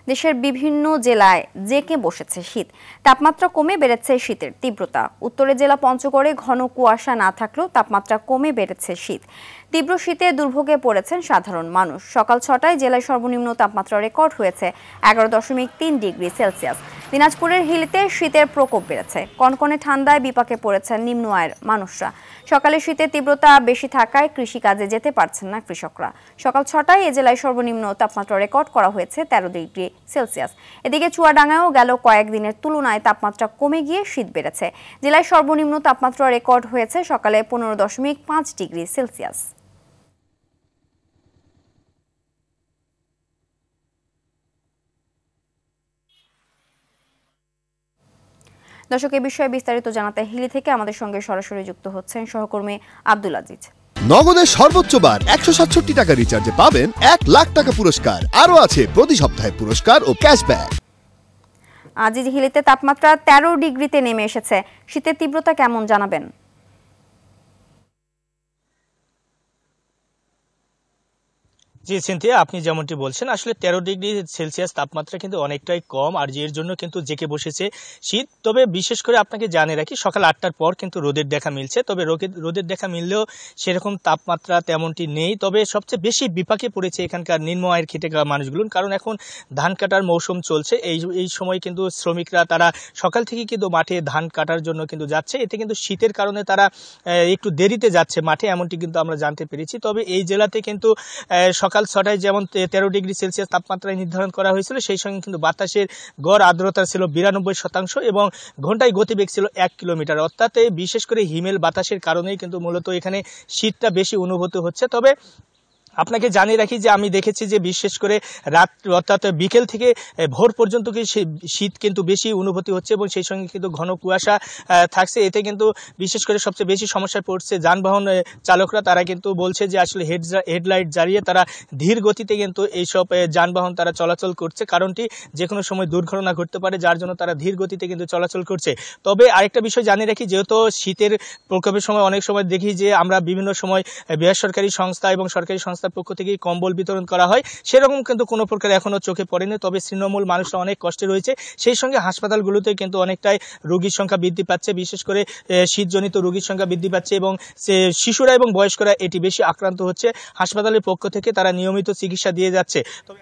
দেশের বিভিন্ন জেলায় জেঁকে বসেছে শীত। তাপমাত্রা কমে বেড়েছে শীতের তীব্রতা। উত্তরের জেলা পঞ্চগড়ে ঘন কুয়াশা না থাকলেও তাপমাত্রা কমে বেড়েছে শীত। তীব্র শীতে দুর্ভোগে পড়েছেন সাধারণ মানুষ। সকাল ৬টায় জেলায় সর্বনিম্ন তাপমাত্রা রেকর্ড হয়েছে ১১.৩ ডিগ্রি সেলসিয়াস। দিনাজপুরের হিলিতে শীতের প্রকোপ বেড়েছে। কনকনে ঠান্ডায় বিপাকে পড়েছেন নিম্ন আয়ের মানুষরা। সকালে শীতের তীব্রতা বেশি থাকায় কৃষিকাজে যেতে পারছেন না কৃষকরা। সকাল ৬টায় এ জেলায় সর্বনিম্ন তাপমাত্রা রেকর্ড করা হয়েছে ১৩ ডিগ্রি সেলসিয়াস। এদিকে চুয়াডাঙ্গায়ও গেল কয়েকদিনের তুলনায় তাপমাত্রা কমে গিয়ে শীত বেড়েছে। জেলায় সর্বনিম্ন তাপমাত্রা রেকর্ড হয়েছে সকালে ১৫.৫ ডিগ্রি সেলসিয়াস। দর্শক, এই বিষয়ে বিস্তারিত জানাতে হিলি থেকে আমাদের সঙ্গে সরাসরি যুক্ত হচ্ছেন সহকর্মী আব্দুল আজিজ। নগদের সর্বোচ্চ বার ১৬৭ টাকা রিচার্জে পাবেন ১ লাখ টাকা পুরস্কার। আরও আছে প্রতি সপ্তাহে পুরস্কার ও ক্যাশব্যাক। আজিজ, হিলিতে তাপমাত্রা ১৩ ডিগ্রিতে নেমে এসেছে। শীতের তীব্রতা কেমন জানাবেন? জি সিনথিয়া, আপনি যেমনটি বলছেন, আসলে ১৩ ডিগ্রি সেলসিয়াস তাপমাত্রা কিন্তু অনেকটাই কম, আর এর জন্য কিন্তু জেঁকে বসেছে শীত। তবে বিশেষ করে আপনাকে জানিয়ে রাখি, সকাল ৮টার পর কিন্তু রোদের দেখা মিলছে। তবে রোদের দেখা মিললেও সেরকম তাপমাত্রা তেমনটি নেই। তবে সবচেয়ে বেশি বিপাকে পড়েছে এখানকার নিম্ন আয়ের খেটে খাওয়া মানুষগুলো, কারণ এখন ধান কাটার মৌসুম চলছে। এই সময় কিন্তু শ্রমিকরা তারা সকাল থেকে কিন্তু মাঠে ধান কাটার জন্য কিন্তু যাচ্ছে। এতে কিন্তু শীতের কারণে তারা একটু দেরিতে যাচ্ছে মাঠে, এমনটি কিন্তু আমরা জানতে পেরেছি। তবে এই জেলাতে কিন্তু সকাল ৬টায় যেমন ১৩ ডিগ্রি সেলসিয়াস তাপমাত্রায় নির্ধারণ করা হয়েছিল, সেই সঙ্গে কিন্তু বাতাসের গড় আর্দ্রতা ছিল ৯২% এবং ঘন্টায় গতিবেগ ছিল ১ কিলোমিটার। অর্থাৎ বিশেষ করে হিমেল বাতাসের কারণেই কিন্তু মূলত এখানে শীতটা বেশি অনুভূত হচ্ছে। তবে আপনাকে জানিয়ে রাখি যে আমি দেখেছি যে বিশেষ করে রাত অর্থাৎ বিকেল থেকে ভোর পর্যন্ত শীত কিন্তু বেশি অনুভূতি হচ্ছে এবং সেই সঙ্গে কিন্তু ঘন কুয়াশা থাকছে। এতে কিন্তু বিশেষ করে সবচেয়ে বেশি সমস্যায় পড়ছে যানবাহন চালকরা। তারা কিন্তু বলছে যে আসলে হেডলাইট জ্বালিয়ে তারা ধীর গতিতে কিন্তু এইসব যানবাহন তারা চলাচল করছে। কারণটি যে কোনো সময় দুর্ঘটনা ঘটতে পারে, যার জন্য তারা ধীর গতিতে কিন্তু চলাচল করছে। তবে আরেকটা বিষয় জানিয়ে রাখি, যেহেতু শীতের প্রকোপের সময় অনেক সময় দেখি যে আমরা বিভিন্ন সময় বেসরকারি সংস্থা এবং সরকারি সংস্থার পক্ষ থেকে কম্বল বিতরণ করা হয়, সেরকম কিন্তু কোনো প্রকার এখনো চোখে পড়েনি। তবে তৃণমূল মানুষরা অনেক কষ্টে রয়েছে। সেই সঙ্গে হাসপাতালগুলোতে কিন্তু অনেকটাই রোগীর সংখ্যা বৃদ্ধি পাচ্ছে, বিশেষ করে শীতজনিত রোগীর সংখ্যা বৃদ্ধি পাচ্ছে এবং শিশুরা এবং বয়স্করা এটি বেশি আক্রান্ত হচ্ছে। হাসপাতালের পক্ষ থেকে তারা নিয়মিত চিকিৎসা দিয়ে যাচ্ছে। তবে